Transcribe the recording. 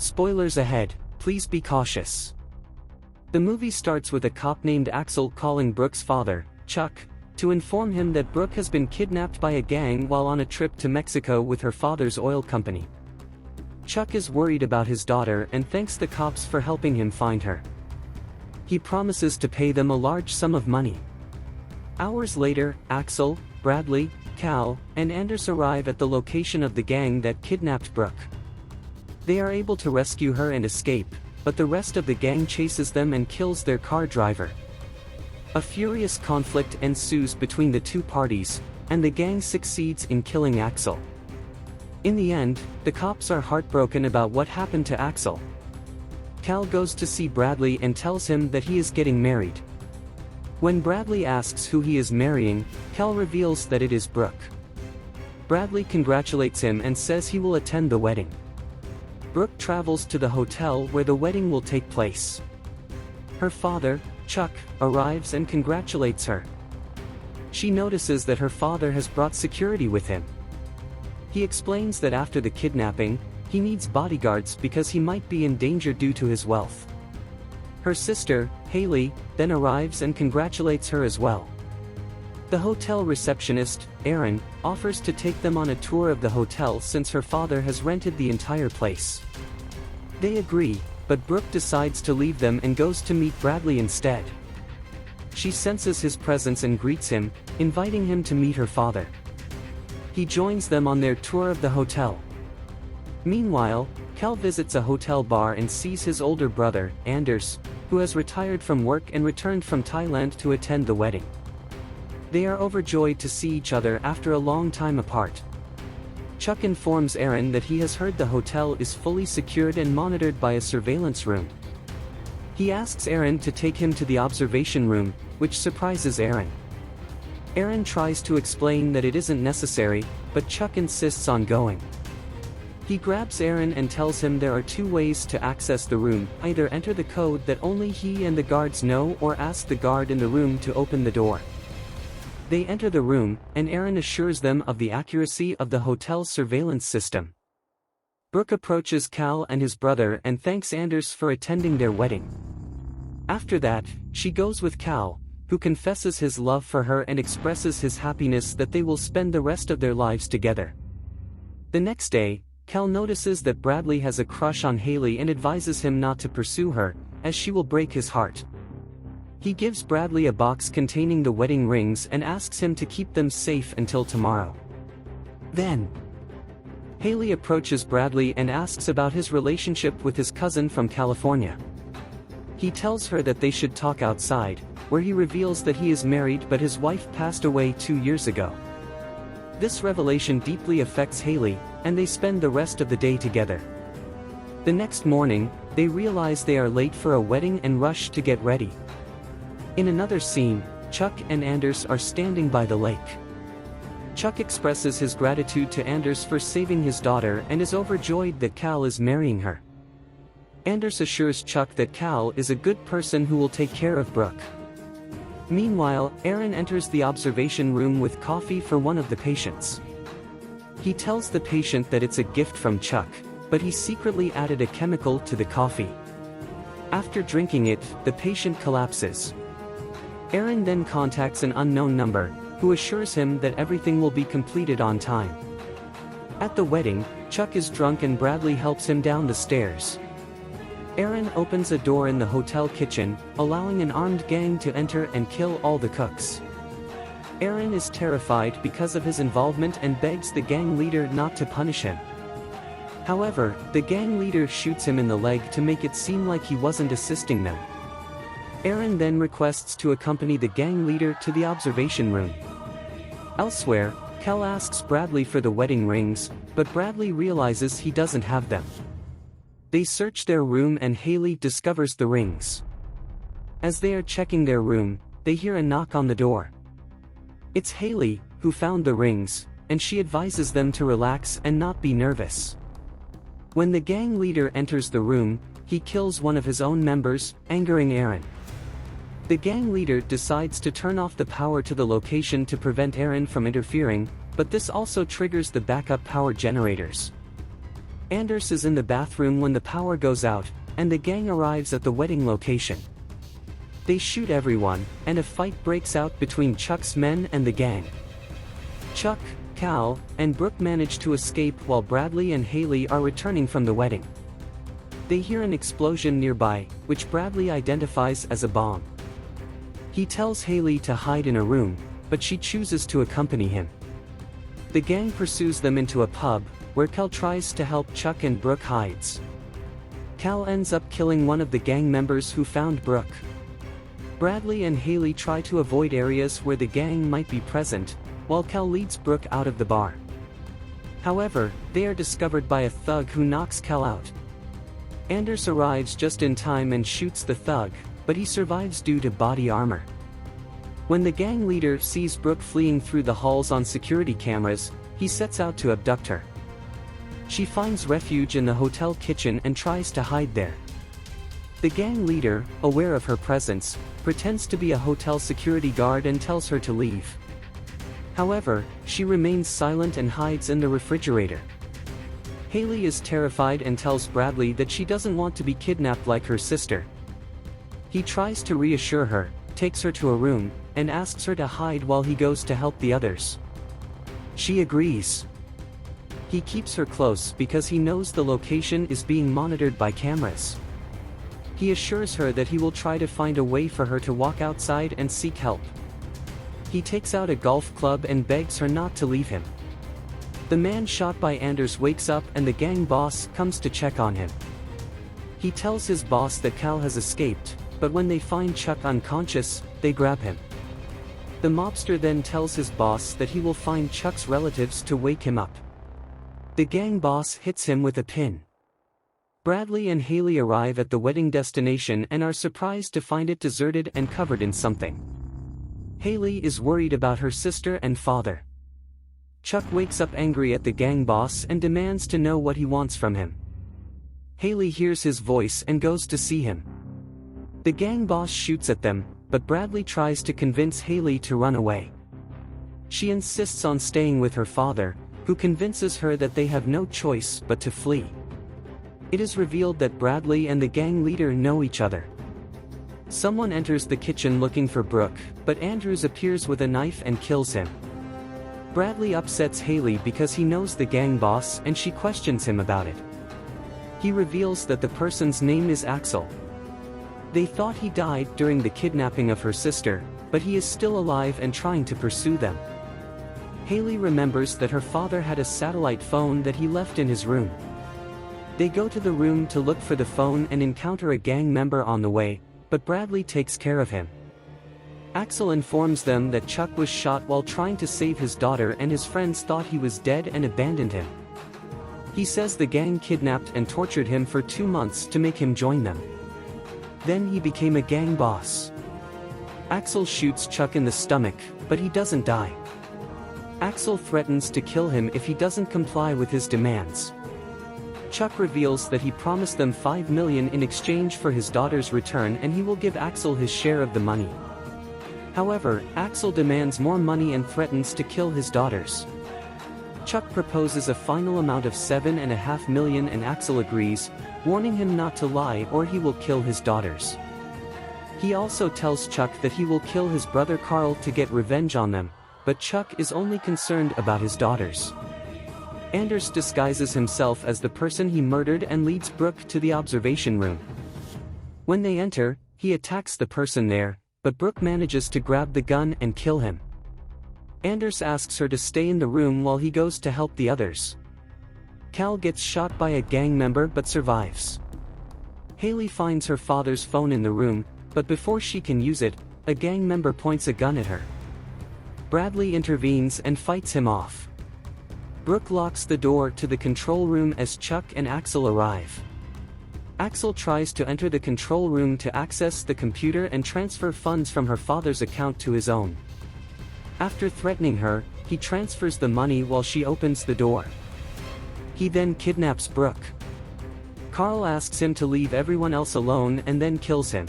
Spoilers ahead, please be cautious. The movie starts with a cop named Axel calling Brooke's father, Chuck, to inform him that Brooke has been kidnapped by a gang while on a trip to Mexico with her father's oil company. Chuck is worried about his daughter and thanks the cops for helping him find her. He promises to pay them a large sum of money. Hours later, Axel, Bradley, Cal, and Anders arrive at the location of the gang that kidnapped Brooke. They are able to rescue her and escape, but the rest of the gang chases them and kills their car driver. A furious conflict ensues between the two parties, and the gang succeeds in killing Axel. In the end, the cops are heartbroken about what happened to Axel. Cal goes to see Bradley and tells him that he is getting married. When Bradley asks who he is marrying, Cal reveals that it is Brooke. Bradley congratulates him and says he will attend the wedding. Brooke travels to the hotel where the wedding will take place. Her father, Chuck, arrives and congratulates her. She notices that her father has brought security with him. He explains that after the kidnapping, he needs bodyguards because he might be in danger due to his wealth. Her sister, Haley, then arrives and congratulates her as well. The hotel receptionist, Erin, offers to take them on a tour of the hotel since her father has rented the entire place. They agree, but Brooke decides to leave them and goes to meet Bradley instead. She senses his presence and greets him, inviting him to meet her father. He joins them on their tour of the hotel. Meanwhile, Cal visits a hotel bar and sees his older brother, Anders, who has retired from work and returned from Thailand to attend the wedding. They are overjoyed to see each other after a long time apart. Chuck informs Erin that he has heard the hotel is fully secured and monitored by a surveillance room. He asks Erin to take him to the observation room, which surprises Erin. Erin tries to explain that it isn't necessary, but Chuck insists on going. He grabs Erin and tells him there are two ways to access the room: either enter the code that only he and the guards know or ask the guard in the room to open the door. They enter the room, and Erin assures them of the accuracy of the hotel's surveillance system. Brooke approaches Cal and his brother and thanks Anders for attending their wedding. After that, she goes with Cal, who confesses his love for her and expresses his happiness that they will spend the rest of their lives together. The next day, Cal notices that Bradley has a crush on Haley and advises him not to pursue her, as she will break his heart. He gives Bradley a box containing the wedding rings and asks him to keep them safe until tomorrow. Then, Haley approaches Bradley and asks about his relationship with his cousin from California. He tells her that they should talk outside, where he reveals that he is married but his wife passed away 2 years ago. This revelation deeply affects Haley, and they spend the rest of the day together. The next morning, they realize they are late for a wedding and rush to get ready. In another scene, Chuck and Anders are standing by the lake. Chuck expresses his gratitude to Anders for saving his daughter and is overjoyed that Cal is marrying her. Anders assures Chuck that Cal is a good person who will take care of Brooke. Meanwhile, Erin enters the observation room with coffee for one of the patients. He tells the patient that it's a gift from Chuck, but he secretly added a chemical to the coffee. After drinking it, the patient collapses. Erin then contacts an unknown number, who assures him that everything will be completed on time. At the wedding, Chuck is drunk and Bradley helps him down the stairs. Erin opens a door in the hotel kitchen, allowing an armed gang to enter and kill all the cooks. Erin is terrified because of his involvement and begs the gang leader not to punish him. However, the gang leader shoots him in the leg to make it seem like he wasn't assisting them. Erin then requests to accompany the gang leader to the observation room. Elsewhere, Cal asks Bradley for the wedding rings, but Bradley realizes he doesn't have them. They search their room and Haley discovers the rings. As they are checking their room, they hear a knock on the door. It's Haley, who found the rings, and she advises them to relax and not be nervous. When the gang leader enters the room, he kills one of his own members, angering Erin. The gang leader decides to turn off the power to the location to prevent Erin from interfering, but this also triggers the backup power generators. Anders is in the bathroom when the power goes out, and the gang arrives at the wedding location. They shoot everyone, and a fight breaks out between Chuck's men and the gang. Chuck, Cal, and Brooke manage to escape while Bradley and Haley are returning from the wedding. They hear an explosion nearby, which Bradley identifies as a bomb. He tells Haley to hide in a room, but she chooses to accompany him. The gang pursues them into a pub, where Cal tries to help Chuck and Brooke hides. Cal ends up killing one of the gang members who found Brooke. Bradley and Haley try to avoid areas where the gang might be present, while Cal leads Brooke out of the bar. However, they are discovered by a thug who knocks Cal out. Anders arrives just in time and shoots the thug, but he survives due to body armor. When the gang leader sees Brooke fleeing through the halls on security cameras, he sets out to abduct her. She finds refuge in the hotel kitchen and tries to hide there. The gang leader, aware of her presence, pretends to be a hotel security guard and tells her to leave. However, she remains silent and hides in the refrigerator. Haley is terrified and tells Bradley that she doesn't want to be kidnapped like her sister. He tries to reassure her, takes her to a room, and asks her to hide while he goes to help the others. She agrees. He keeps her close because he knows the location is being monitored by cameras. He assures her that he will try to find a way for her to walk outside and seek help. He takes out a golf club and begs her not to leave him. The man shot by Anders wakes up and the gang boss comes to check on him. He tells his boss that Cal has escaped, but when they find Chuck unconscious, they grab him. The mobster then tells his boss that he will find Chuck's relatives to wake him up. The gang boss hits him with a pin. Bradley and Haley arrive at the wedding destination and are surprised to find it deserted and covered in something. Haley is worried about her sister and father. Chuck wakes up angry at the gang boss and demands to know what he wants from him. Haley hears his voice and goes to see him. The gang boss shoots at them, but Bradley tries to convince Haley to run away. She insists on staying with her father, who convinces her that they have no choice but to flee. It is revealed that Bradley and the gang leader know each other. Someone enters the kitchen looking for Brooke, but Andrews appears with a knife and kills him. Bradley upsets Haley because he knows the gang boss and she questions him about it. He reveals that the person's name is Axel. They thought he died during the kidnapping of her sister, but he is still alive and trying to pursue them. Haley remembers that her father had a satellite phone that he left in his room. They go to the room to look for the phone and encounter a gang member on the way, but Bradley takes care of him. Axel informs them that Chuck was shot while trying to save his daughter and his friends thought he was dead and abandoned him. He says the gang kidnapped and tortured him for 2 months to make him join them. Then he became a gang boss. Axel shoots Chuck in the stomach, but he doesn't die. Axel threatens to kill him if he doesn't comply with his demands. Chuck reveals that he promised them $5 million in exchange for his daughter's return and he will give Axel his share of the money. However, Axel demands more money and threatens to kill his daughters. Chuck proposes a final amount of $7.5 million and Axel agrees, warning him not to lie or he will kill his daughters. He also tells Chuck that he will kill his brother Carl to get revenge on them, but Chuck is only concerned about his daughters. Anders disguises himself as the person he murdered and leads Brooke to the observation room. When they enter, he attacks the person there, but Brooke manages to grab the gun and kill him. Anders asks her to stay in the room while he goes to help the others. Cal gets shot by a gang member but survives. Haley finds her father's phone in the room, but before she can use it, a gang member points a gun at her. Bradley intervenes and fights him off. Brooke locks the door to the control room as Chuck and Axel arrive. Axel tries to enter the control room to access the computer and transfer funds from her father's account to his own. After threatening her, he transfers the money while she opens the door. He then kidnaps Brooke. Carl asks him to leave everyone else alone and then kills him.